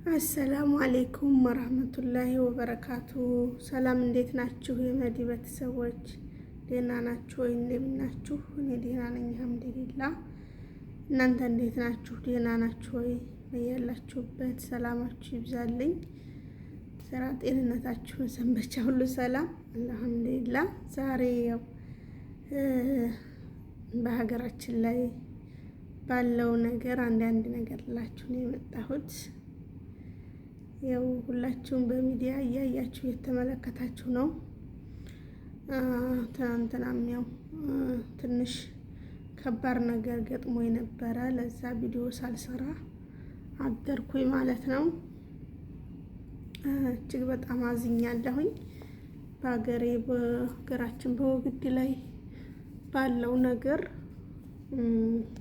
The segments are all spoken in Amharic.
አሰላሙ አሌይኩም ወራህመቱላሂ ወበረካቱ። ሰላም እንዴት ናችሁ? የመዲ ቤተሰቦች ደህና ናችሁ ወይ? እንደምን ናችሁ? እኔ ደህና ነኝ አልሐምዱሊላህ። እናንተ እንዴት ናችሁ? ደህና ናችሁ ወይ? በያላችሁበት ሰላማችሁ ይብዛልኝ። ስራ፣ ጤንነታችሁ፣ ሰንበቻ ሁሉ ሰላም አልሐምዱሊላህ። ዛሬ ያው በሀገራችን ላይ ባለው ነገር አንዳንድ ነገር ላችሁ ነው የመጣሁት። ያው ሁላችሁም በሚዲያ እያያችሁ የተመለከታችሁ ነው። ትናንትናም ያው ትንሽ ከባድ ነገር ገጥሞ የነበረ ለዛ ቪዲዮ ሳልሰራ አደርኩኝ ማለት ነው። እጅግ በጣም አዝኛለሁኝ። በሀገራችን በወግድ ላይ ባለው ነገር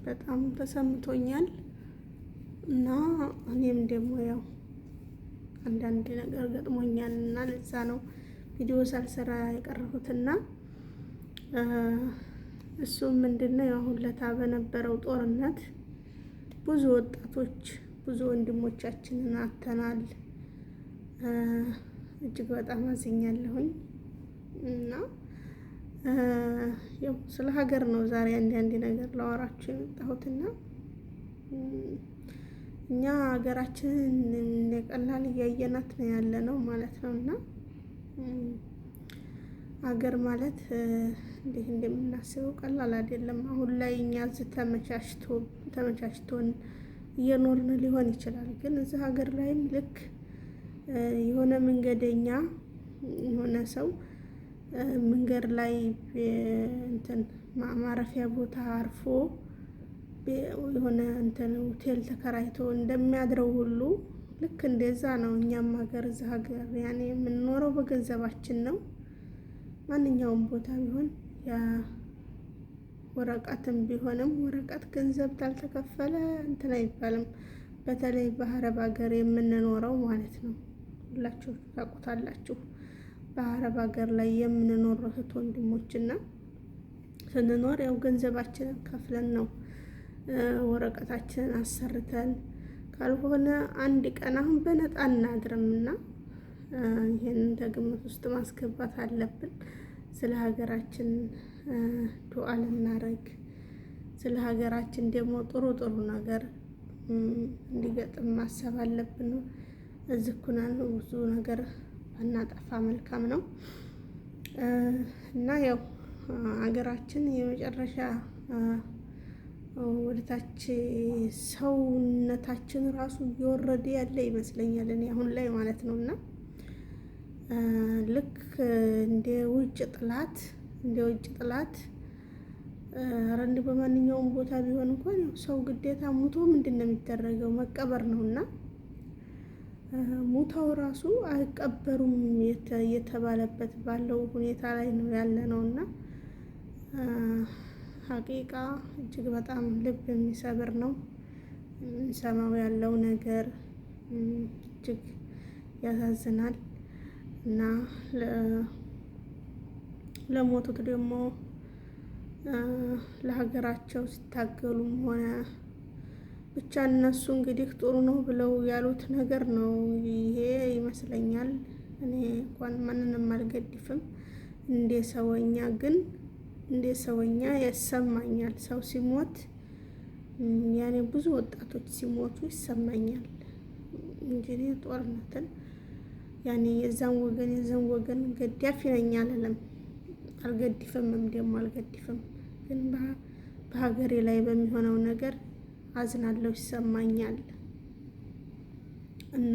በጣም ተሰምቶኛል እና እኔም ደግሞ ያው አንዳንድ ነገር ገጥሞኛል እና ለዛ ነው ቪዲዮ ሳልሰራ የቀረሁትና እሱም ምንድነው አሁን ለታ በነበረው ጦርነት ብዙ ወጣቶች ብዙ ወንድሞቻችንን አተናል። እጅግ በጣም አዝኛለሁኝ እና ያው ስለ ሀገር ነው ዛሬ አንዳንድ ነገር ላወራችሁ የመጣሁትና እኛ ሀገራችንን እንደቀላል እያየናት ነው ያለ ነው ማለት ነው። እና ሀገር ማለት እንዴት እንደምናስበው ቀላል አይደለም። አሁን ላይ እኛ እዚህ ተመቻችቶን እየኖርን ሊሆን ይችላል፣ ግን እዚህ ሀገር ላይም ልክ የሆነ መንገደኛ የሆነ ሰው መንገድ ላይ እንትን ማረፊያ ቦታ አርፎ የሆነ እንትን ሆቴል ተከራይቶ እንደሚያድረው ሁሉ ልክ እንደዛ ነው። እኛም ሀገር እዛ ሀገር ያኔ የምንኖረው በገንዘባችን ነው። ማንኛውም ቦታ ቢሆን ያ ወረቀትም ቢሆንም ወረቀት ገንዘብ ታልተከፈለ እንትን አይባልም። በተለይ በአረብ ሀገር የምንኖረው ማለት ነው። ሁላችሁ ታውቁታላችሁ። በአረብ ሀገር ላይ የምንኖር እህት ወንድሞችና ስንኖር ያው ገንዘባችንን ከፍለን ነው ወረቀታችንን አሰርተን ካልሆነ አንድ ቀን አሁን በነጣ እናድርምና ይሄንን ከግምት ውስጥ ማስገባት አለብን። ስለ ሀገራችን ዱዓ ልናረግ፣ ስለ ሀገራችን ደግሞ ጥሩ ጥሩ ነገር እንዲገጥም ማሰብ አለብን። እዚህ ኩነን ብዙ ነገር ባናጠፋ መልካም ነው እና ያው ሀገራችን የመጨረሻ ወደታች ሰውነታችን ራሱ እየወረደ ያለ ይመስለኛል እኔ አሁን ላይ ማለት ነው። እና ልክ እንደ ውጭ ጥላት ረንድ በማንኛውም ቦታ ቢሆን እንኳን ሰው ግዴታ ሙቶ ምንድን ነው የሚደረገው? መቀበር ነውና ሙታው ራሱ አይቀበሩም የተባለበት ባለው ሁኔታ ላይ ነው ያለ ነውና ሀቂቃ እጅግ በጣም ልብ የሚሰብር ነው ሰማው ያለው ነገር እጅግ ያሳዝናል። እና ለሞቱት ደግሞ ለሀገራቸው ሲታገሉም ሆነ ብቻ እነሱ እንግዲህ ጥሩ ነው ብለው ያሉት ነገር ነው ይሄ ይመስለኛል። እኔ እንኳን ማንንም አልገድፍም፣ እንደ ሰውኛ ያሰማኛል። ሰው ሲሞት ያኔ ብዙ ወጣቶች ሲሞቱ ይሰማኛል እንጂ ጦርነትን ያኔ የዛን ወገን ገዳፊ ነኝ አልልም፣ አልገድፍምም፣ ግን በሀገሬ ላይ በሚሆነው ነገር አዝናለሁ፣ ይሰማኛል። እና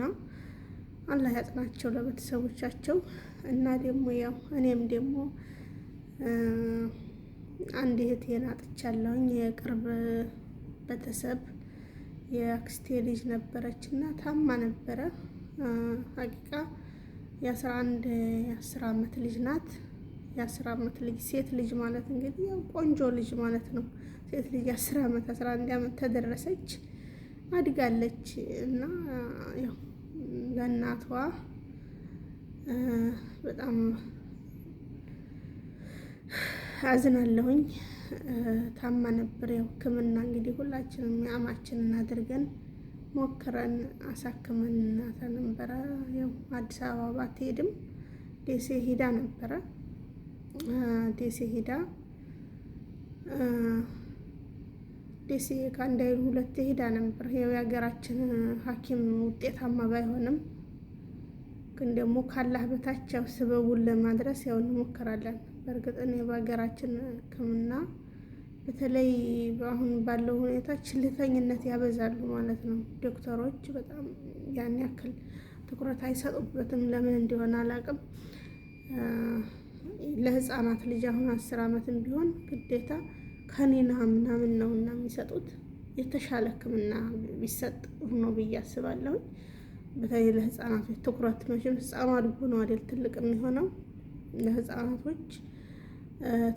አላህ ያጽናቸው ለቤተሰቦቻቸው። እና ደግሞ ያው እኔም ደግሞ አንድ እህቴን አጥቻለሁኝ። የቅርብ ቤተሰብ የአክስቴ ልጅ ነበረች እና ታማ ነበረ። ሀቂቃ የ10 ዓመት ልጅ ናት። የ10 ዓመት ልጅ ሴት ልጅ ማለት እንግዲህ ያው ቆንጆ ልጅ ማለት ነው። ሴት ልጅ 10 ዓመት 11 ዓመት ተደረሰች አድጋለች እና ያው ለእናቷ በጣም አዝናለሁኝ። ታማ ነበር። ያው ሕክምና እንግዲህ ሁላችንም ያማችንን አድርገን ሞክረን አሳክመን ነበረ። ያው አዲስ አበባ ባትሄድም ደሴ ሄዳ ነበረ። ደሴ ሄዳ ደሴ ከአንድ አይሉ ሁለት ሄዳ ነበር። ያው የሀገራችን ሐኪም ውጤታማ ባይሆንም ግን ደግሞ ካላህ በታች ያው ስበቡን ለማድረስ ያው እንሞክራለን። በእርግጥ እኔ በሀገራችን ሕክምና በተለይ አሁን ባለው ሁኔታ ችልተኝነት ያበዛሉ ማለት ነው። ዶክተሮች በጣም ያን ያክል ትኩረት አይሰጡበትም። ለምን እንደሆነ አላውቅም። ለህፃናት ልጅ አሁን 10 ዓመትም ቢሆን ግዴታ ከኒና ምናምን ነው እና የሚሰጡት። የተሻለ ሕክምና ቢሰጥ ሆኖ ብዬ አስባለሁ። በተለይ ለህፃናቶች ትኩረት መቼም ህፃኑ አድጎ ነው አይደል ትልቅ የሚሆነው። ለህፃናቶች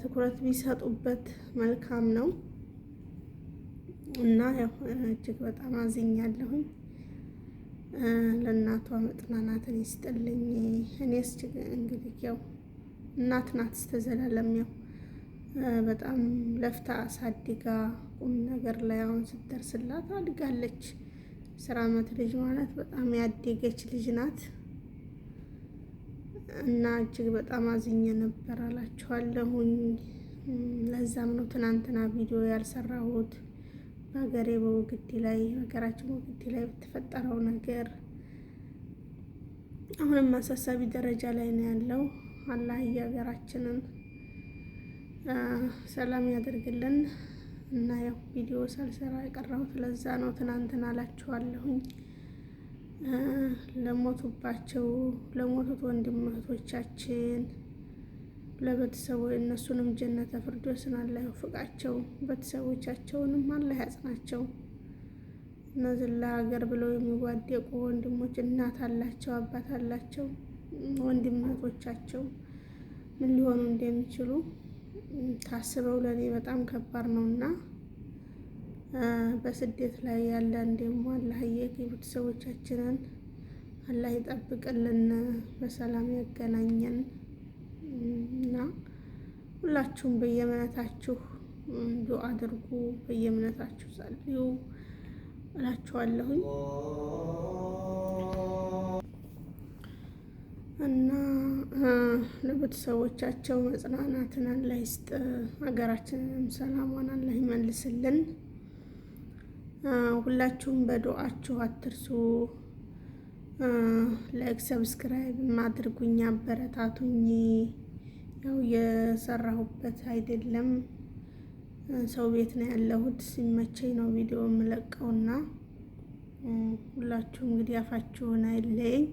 ትኩረት ቢሰጡበት መልካም ነው እና ያው እጅግ በጣም አዝኛለሁኝ። ለእናቷ መጽናናትን ይስጥልኝ። እኔስ እንግዲህ ያው እናት ናት እስከ ዘላለም ያው በጣም ለፍታ አሳድጋ ቁም ነገር ላይ አሁን ስትደርስላት አድጋለች። 10 ዓመት ልጅ ማለት በጣም ያደገች ልጅ ናት እና እጅግ በጣም አዝኜ ነበር አላችኋለሁኝ። ለዛም ነው ትናንትና ቪዲዮ ያልሰራሁት በሀገሬ በወግዲ ላይ ሀገራችን ወግዲ ላይ በተፈጠረው ነገር አሁንም አሳሳቢ ደረጃ ላይ ነው ያለው። አላህ የሀገራችንን ሰላም ያደርግልን እና ያው ቪዲዮ ሳልሰራ የቀረሁት ለዛ ነው። ትናንትና አላችኋለሁኝ ለሞቱት ወንድም እህቶቻችን ለቤተሰቡ እነሱንም ጀነተ ፊርደውስን አላህ ይወፍቃቸው፣ ቤተሰቦቻቸውንም አላህ ያጽናቸው። እነዚህ ለሀገር ብለው የሚዋደቁ ወንድሞች እናት አላቸው፣ አባት አላቸው። ወንድም እህቶቻቸው ምን ሊሆኑ እንደሚችሉ ታስበው ለኔ በጣም ከባድ ነውና በስደት ላይ ያለን ደግሞ አላህዬ ቤተሰቦቻችንን አላህ ይጠብቅልን፣ በሰላም ያገናኘን እና ሁላችሁም በየእምነታችሁ ዱአ አድርጉ፣ በየእምነታችሁ ጸልዩ እላችኋለሁኝ እና ለቤተሰቦቻቸው መጽናናትን አላህ ይስጥ፣ ሀገራችንንም ሰላሟን አላህ ይመልስልን። ሁላችሁም በዱአችሁ አትርሱ። ላይክ ሰብስክራይብ ማድርጉኝ፣ አበረታቱኝ። ያው የሰራሁበት አይደለም ሰው ቤት ነው ያለሁት፣ ሲመቸኝ ነው ቪዲዮ የምለቀውና ሁላችሁም እንግዲህ አፋችሁን አይለኝ፣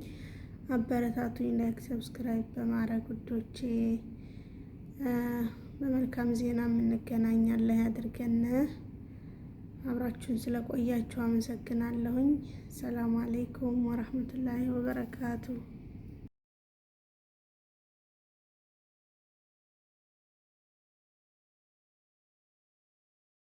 አበረታቱኝ። ላይክ ሰብስክራይብ በማድረግ ውዶቼ በመልካም ዜና የምንገናኛለን ያድርገን። አብራችሁን ስለቆያችሁ አመሰግናለሁኝ። ሰላም አለይኩም ወራህመቱላሂ ወበረካቱ።